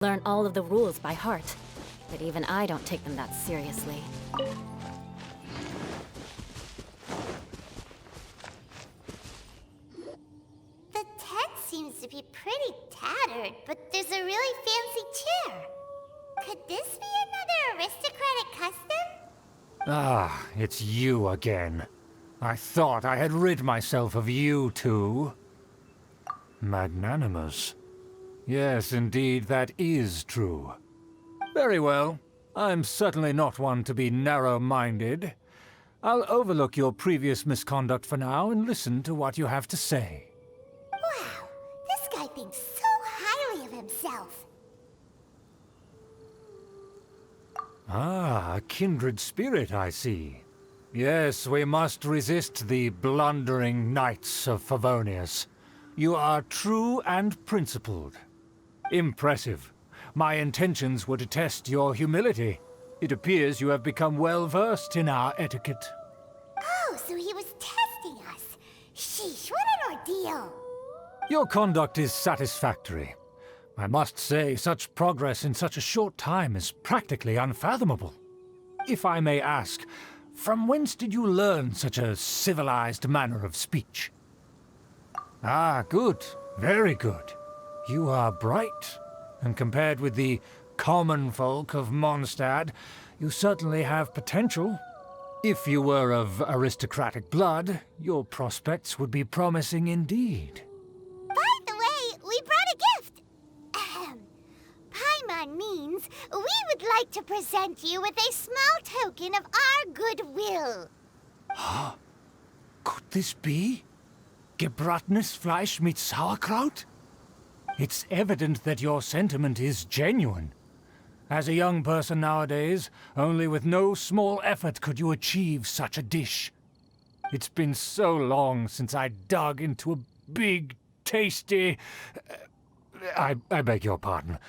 Learn all of the rules by heart, but even I don't take them that seriously. The tent seems to be pretty tattered, but there's a really fancy chair. Could this be another aristocratic custom? Ah, it's you again. I thought I had rid myself of you two. Magnanimous. Yes, indeed, that is true. Very well. I'm certainly not one to be narrow-minded. I'll overlook your previous misconduct for now and listen to what you have to say. Wow, this guy thinks so highly of himself. Ah, a kindred spirit, I see. Yes, we must resist the blundering knights of Favonius. You are true and principled. Impressive. My intentions were to test your humility. It appears you have become well-versed in our etiquette. Oh, so he was testing us. Sheesh, what an ordeal. Your conduct is satisfactory. I must say, such progress in such a short time is practically unfathomable. If I may ask, from whence did you learn such a civilized manner of speech? Ah, good. Very good. You are bright, and compared with the common folk of Mondstadt, you certainly have potential. If you were of aristocratic blood, your prospects would be promising indeed. By the way, we brought a gift. Ahem. Paimon means we would like to present you with a small token of our goodwill. Could this be? Gebratenes Fleisch mit Sauerkraut? It's evident that your sentiment is genuine. As a young person nowadays, only with no small effort could you achieve such a dish. It's been so long since I dug into a big, tasty... I beg your pardon.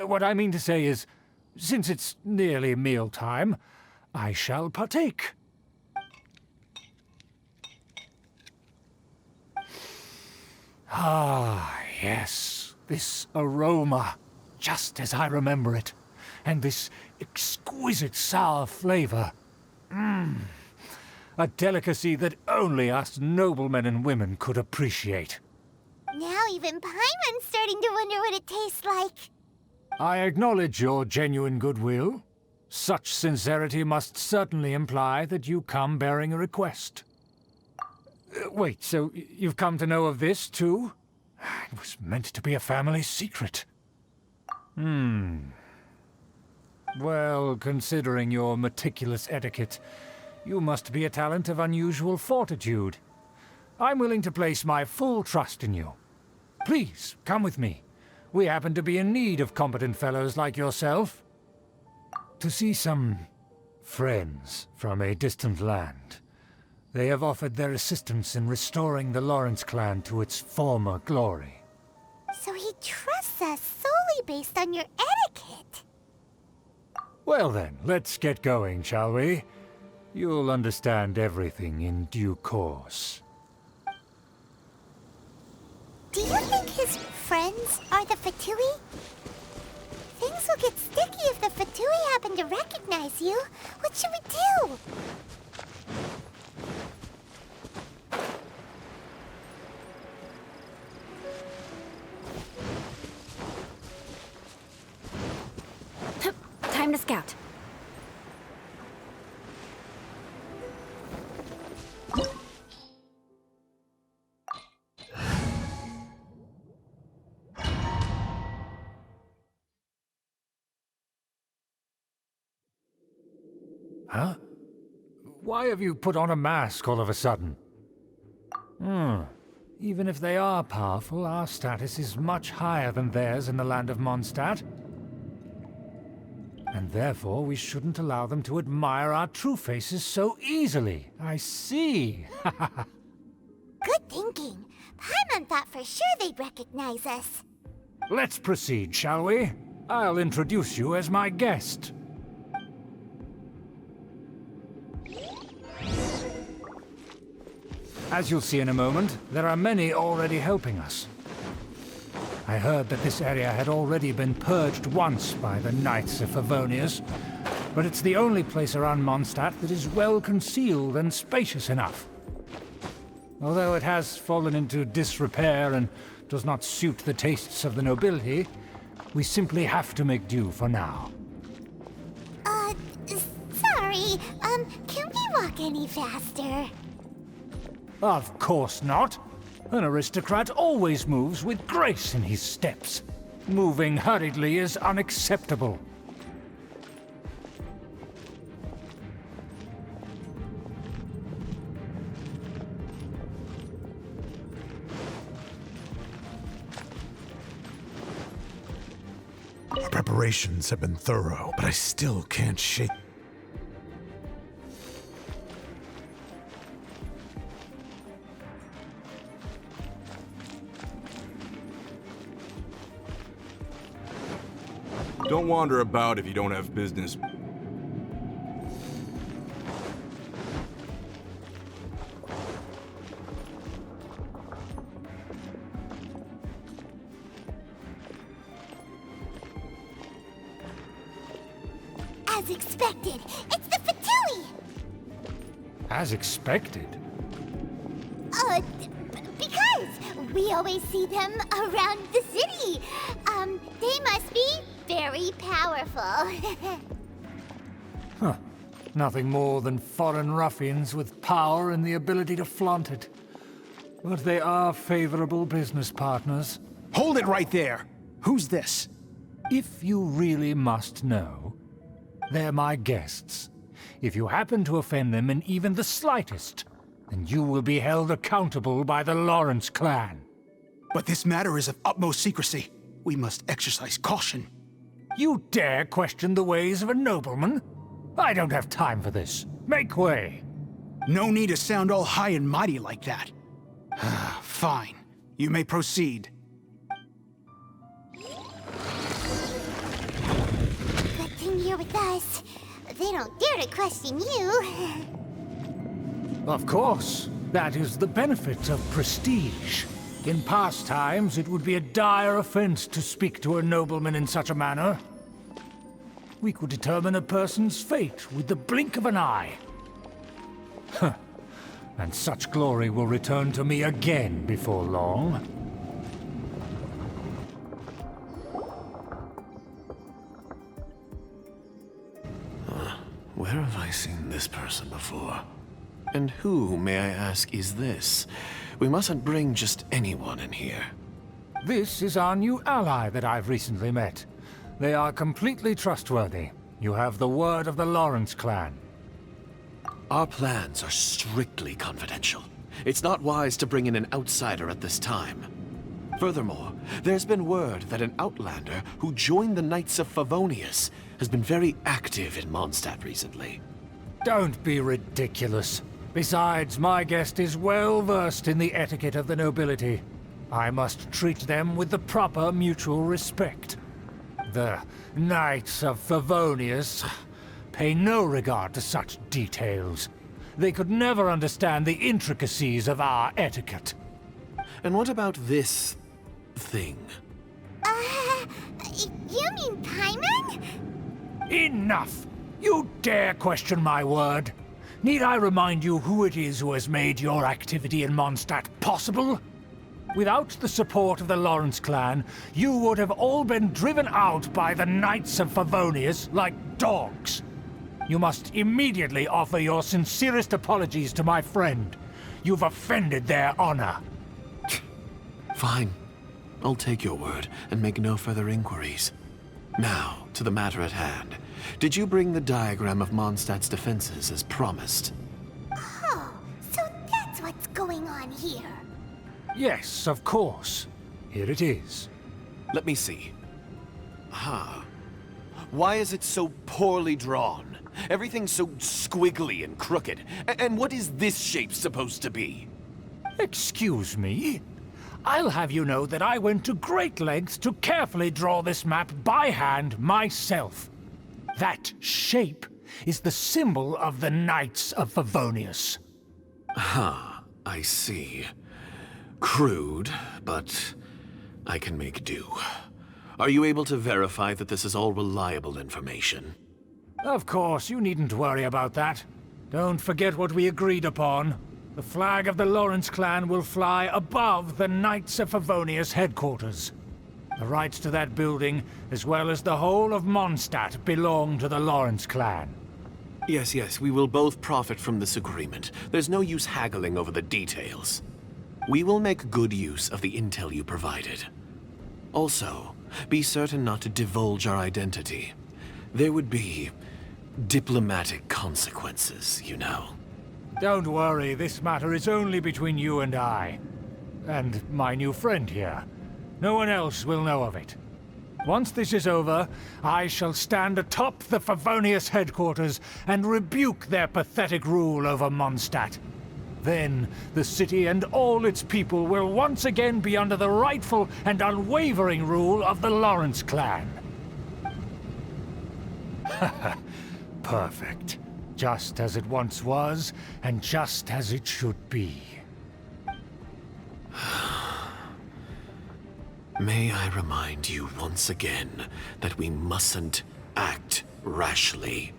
What I mean to say is, since it's nearly mealtime, I shall partake. Ah, yes. This aroma, just as I remember it. And this exquisite sour flavor. A delicacy that only us noblemen and women could appreciate. Now even Paimon's starting to wonder what it tastes like. I acknowledge your genuine goodwill. Such sincerity must certainly imply that you come bearing a request. Wait, so you've come to know of this, too? It was meant to be a family secret. Well, considering your meticulous etiquette, you must be a talent of unusual fortitude. I'm willing to place my full trust in you. Please, come with me. We happen to be in need of competent fellows like yourself. To see some friends from a distant land. They have offered their assistance in restoring the Lawrence clan to its former glory. So he trusts us solely based on your etiquette. Well then, let's get going, shall we? You'll understand everything in due course. Do you think his friends are the Fatui? Things will get sticky if the Fatui happen to recognize you. What should we do? Time to scout. Huh? Why have you put on a mask all of a sudden? Even if they are powerful, our status is much higher than theirs in the land of Mondstadt. And therefore we shouldn't allow them to admire our true faces so easily. I see. Good thinking. Paimon thought for sure they'd recognize us. Let's proceed, shall we? I'll introduce you as my guest. As you'll see in a moment, there are many already helping us. I heard that this area had already been purged once by the Knights of Favonius, but it's the only place around Mondstadt that is well concealed and spacious enough. Although it has fallen into disrepair and does not suit the tastes of the nobility, we simply have to make do for now. Sorry, can we walk any faster? Of course not. An aristocrat always moves with grace in his steps. Moving hurriedly is unacceptable. Our preparations have been thorough, but I still can't shake. Don't wander about if you don't have business. As expected, it's the Fatui! As expected. Because we always see them around the city. They must be very powerful. Nothing more than foreign ruffians with power and the ability to flaunt it. But they are favorable business partners. Hold it right there! Who's this? If you really must know, they're my guests. If you happen to offend them in even the slightest, then you will be held accountable by the Lawrence clan. But this matter is of utmost secrecy. We must exercise caution. You dare question the ways of a nobleman? I don't have time for this. Make way. No need to sound all high and mighty like that. Fine. You may proceed. Good thing you're with us. They don't dare to question you. Of course. That is the benefit of prestige. In past times, it would be a dire offense to speak to a nobleman in such a manner. We could determine a person's fate with the blink of an eye. And such glory will return to me again before long. Where have I seen this person before? And who, may I ask, is this? We mustn't bring just anyone in here. This is our new ally that I've recently met. They are completely trustworthy. You have the word of the Lawrence clan. Our plans are strictly confidential. It's not wise to bring in an outsider at this time. Furthermore, there's been word that an outlander who joined the Knights of Favonius has been very active in Mondstadt recently. Don't be ridiculous. Besides, my guest is well versed in the etiquette of the nobility. I must treat them with the proper mutual respect. The Knights of Favonius pay no regard to such details. They could never understand the intricacies of our etiquette. And what about this thing? You mean Paimon? Enough! You dare question my word? Need I remind you who it is who has made your activity in Mondstadt possible? Without the support of the Lawrence clan, you would have all been driven out by the Knights of Favonius like dogs. You must immediately offer your sincerest apologies to my friend. You've offended their honor. Fine. I'll take your word and make no further inquiries. Now, to the matter at hand. Did you bring the diagram of Mondstadt's defenses as promised? Oh, so that's what's going on here. Yes, of course. Here it is. Let me see. Why is it so poorly drawn? Everything's so squiggly and crooked. And what is this shape supposed to be? Excuse me? I'll have you know that I went to great lengths to carefully draw this map by hand myself. That shape is the symbol of the Knights of Favonius. I see. Crude, but I can make do. Are you able to verify that this is all reliable information? Of course, you needn't worry about that. Don't forget what we agreed upon. The flag of the Lawrence clan will fly above the Knights of Favonius headquarters. The rights to that building, as well as the whole of Mondstadt, belong to the Lawrence clan. Yes, we will both profit from this agreement. There's no use haggling over the details. We will make good use of the intel you provided. Also, be certain not to divulge our identity. There would be diplomatic consequences, you know. Don't worry, this matter is only between you and I. And my new friend here. No one else will know of it. Once this is over, I shall stand atop the Favonius headquarters and rebuke their pathetic rule over Mondstadt. Then, the city and all its people will once again be under the rightful and unwavering rule of the Lawrence clan. Perfect. Just as it once was, and just as it should be. May I remind you once again that we mustn't act rashly.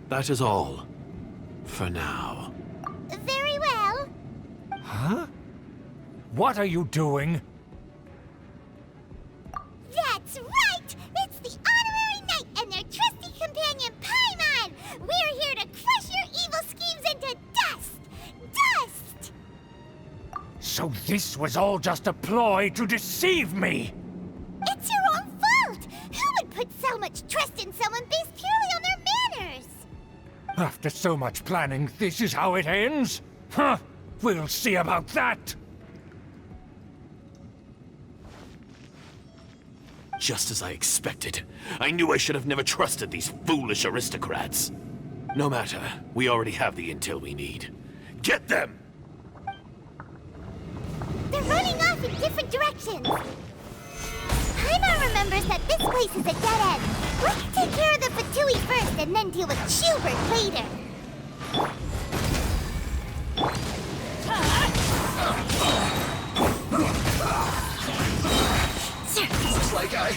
That is all. For now. Very well. Huh? What are you doing? That's right! It's the Honorary Knight and their trusty companion, Paimon! We're here to crush your evil schemes into dust! Dust! So this was all just a ploy to deceive me! It's your own fault! Who would put so much trust in someone based purely on their manners? After so much planning, this is how it ends? Huh! We'll see about that! Just as I expected. I knew I should have never trusted these foolish aristocrats. No matter, we already have the intel we need. Get them! They're running off in different directions. Paimon remembers that this place is a dead end. Let's take care of the Fatui first and then deal with Schubert later. Looks like I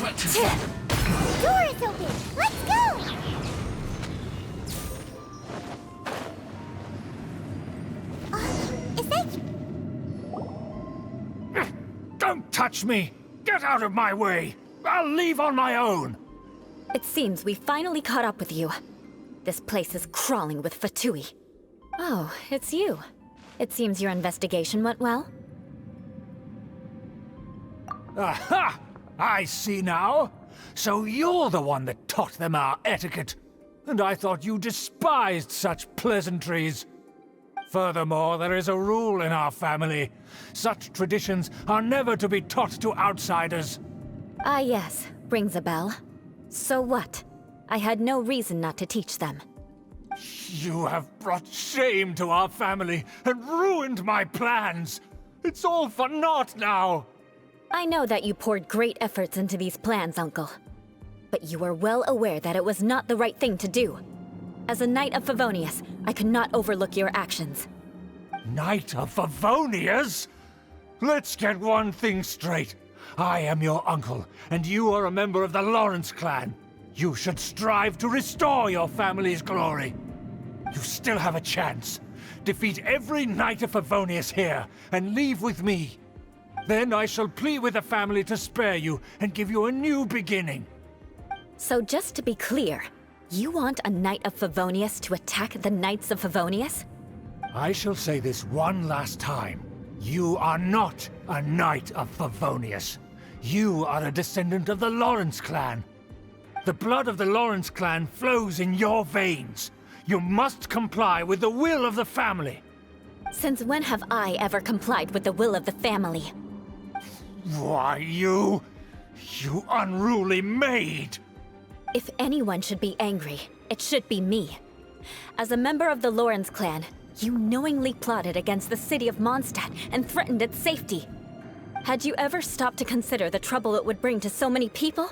went too far. Door is open. Let's go! Is that... Don't touch me! Get out of my way! I'll leave on my own! It seems we finally caught up with you. This place is crawling with Fatui. Oh, it's you. It seems your investigation went well. Aha! I see now. So you're the one that taught them our etiquette. And I thought you despised such pleasantries. Furthermore, there is a rule in our family. Such traditions are never to be taught to outsiders. Ah yes, rings a bell. So what? I had no reason not to teach them. You have brought shame to our family and ruined my plans. It's all for naught now. I know that you poured great efforts into these plans, Uncle. But you are well aware that it was not the right thing to do. As a Knight of Favonius, I could not overlook your actions. Knight of Favonius? Let's get one thing straight. I am your uncle, and you are a member of the Lawrence clan. You should strive to restore your family's glory. You still have a chance. Defeat every Knight of Favonius here, and leave with me. Then I shall plead with the family to spare you and give you a new beginning. So just to be clear, you want a Knight of Favonius to attack the Knights of Favonius? I shall say this one last time. You are not a Knight of Favonius. You are a descendant of the Lawrence clan. The blood of the Lawrence clan flows in your veins. You must comply with the will of the family. Since when have I ever complied with the will of the family? Why, you unruly maid! If anyone should be angry, it should be me. As a member of the Lawrence clan, you knowingly plotted against the city of Mondstadt and threatened its safety. Had you ever stopped to consider the trouble it would bring to so many people?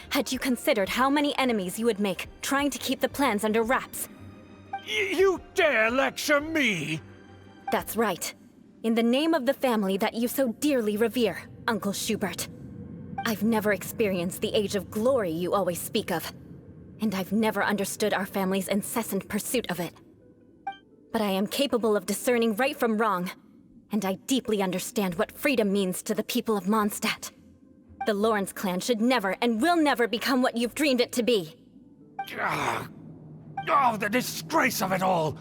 Had you considered how many enemies you would make trying to keep the plans under wraps? You dare lecture me? That's right. In the name of the family that you so dearly revere, Uncle Schubert. I've never experienced the age of glory you always speak of, and I've never understood our family's incessant pursuit of it. But I am capable of discerning right from wrong, and I deeply understand what freedom means to the people of Mondstadt. The Lawrence clan should never and will never become what you've dreamed it to be. Oh, the disgrace of it all!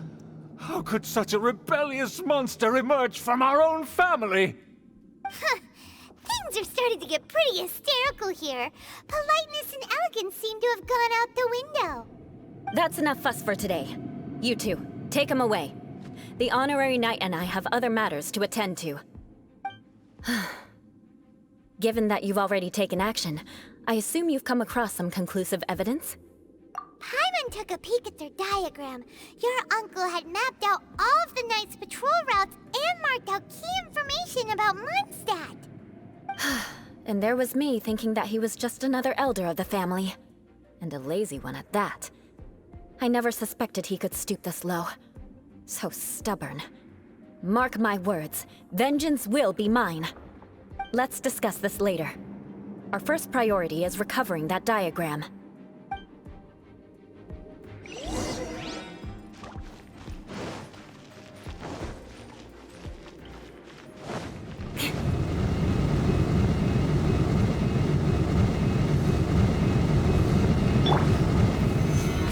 How could such a rebellious monster emerge from our own family? Things are starting to get pretty hysterical here. Politeness and elegance seem to have gone out the window. That's enough fuss for today. You two, take him away. The honorary knight and I have other matters to attend to. Given that you've already taken action, I assume you've come across some conclusive evidence? Paimon took a peek at their diagram. Your uncle had mapped out all of the knight's patrol routes and marked out key information about Mondstadt. And there was me thinking that he was just another elder of the family. And a lazy one at that. I never suspected he could stoop this low. So stubborn. Mark my words, vengeance will be mine. Let's discuss this later. Our first priority is recovering that diagram.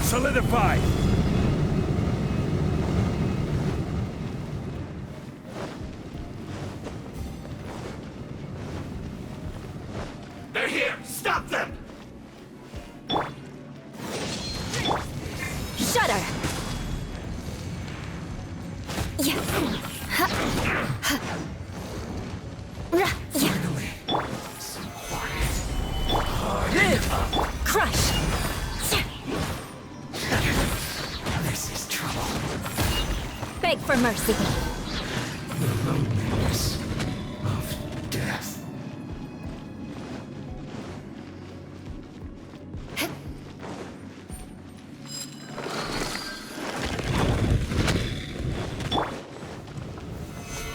Solidify! They're here! Stop them! Shudder! Yeah. Ha. Ha. Rah. Yeah. Live! Crush! This is trouble. Beg for mercy. The loneliness of death.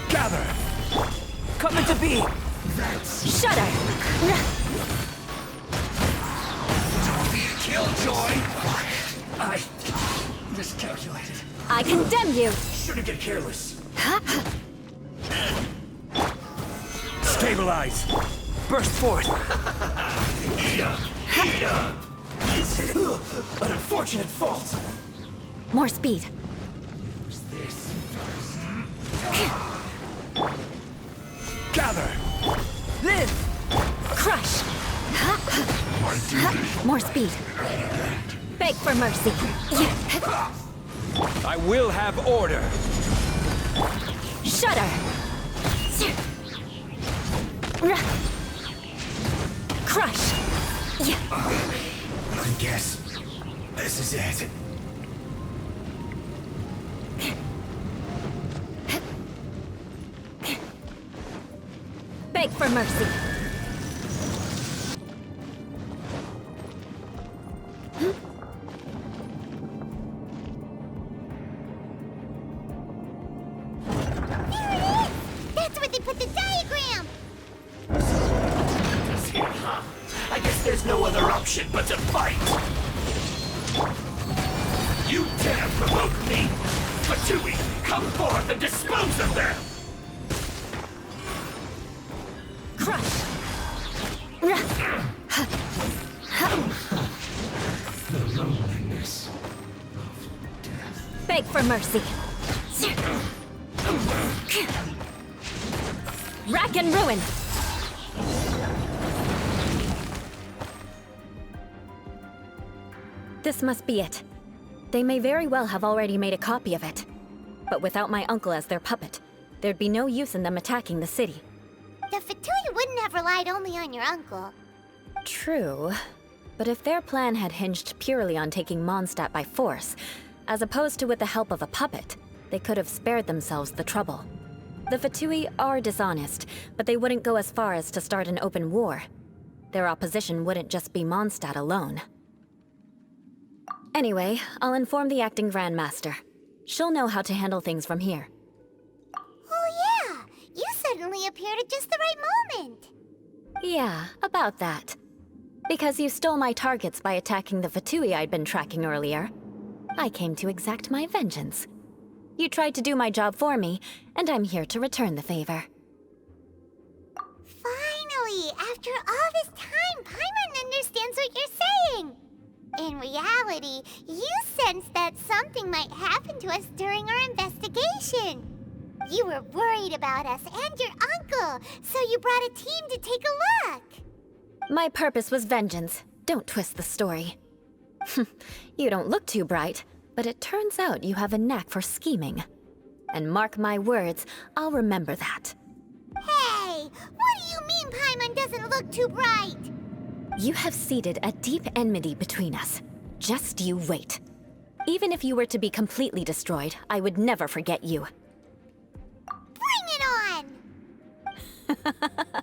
Gather! Coming to be! Shudder! Killjoy! I miscalculated. I condemn you! Shouldn't get careless. Stabilize! Burst forth! An unfortunate fault. More speed. Gather! Live! Crush! More speed. Beg for mercy. I will have order! Shudder! Crush! I guess this is it. Beg for mercy. That's where they put the diagram! I guess there's no other option but to fight! You dare provoke me! Fatui, come forth and dispose of them! Crush! The loneliness of death. Beg for mercy. Rack and ruin! This must be it. They may very well have already made a copy of it. But without my uncle as their puppet, there'd be no use in them attacking the city. The Fatui wouldn't have relied only on your uncle. True. But if their plan had hinged purely on taking Mondstadt by force, as opposed to with the help of a puppet, they could have spared themselves the trouble. The Fatui are dishonest, but they wouldn't go as far as to start an open war. Their opposition wouldn't just be Mondstadt alone. Anyway, I'll inform the acting Grandmaster. She'll know how to handle things from here. Oh yeah! suddenly appeared at just the right moment. Yeah, about that. Because you stole my targets by attacking the Fatui I'd been tracking earlier, I came to exact my vengeance. You tried to do my job for me, and I'm here to return the favor. Finally, after all this time, Paimon understands what you're saying. In reality, you sensed that something might happen to us during our investigation. You were worried about us and your uncle, so you brought a team to take a look. My purpose was vengeance. Don't twist the story. You don't look too bright, but it turns out you have a knack for scheming. And mark my words, I'll remember that. Hey, what do you mean Paimon doesn't look too bright? You have seeded a deep enmity between us. Just you wait. Even if you were to be completely destroyed, I would never forget you. Bring it on!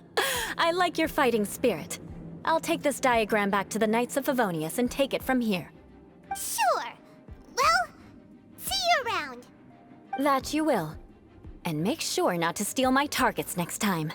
I like your fighting spirit. I'll take this diagram back to the Knights of Favonius and take it from here. Sure. Well, see you around. That you will. And make sure not to steal my targets next time.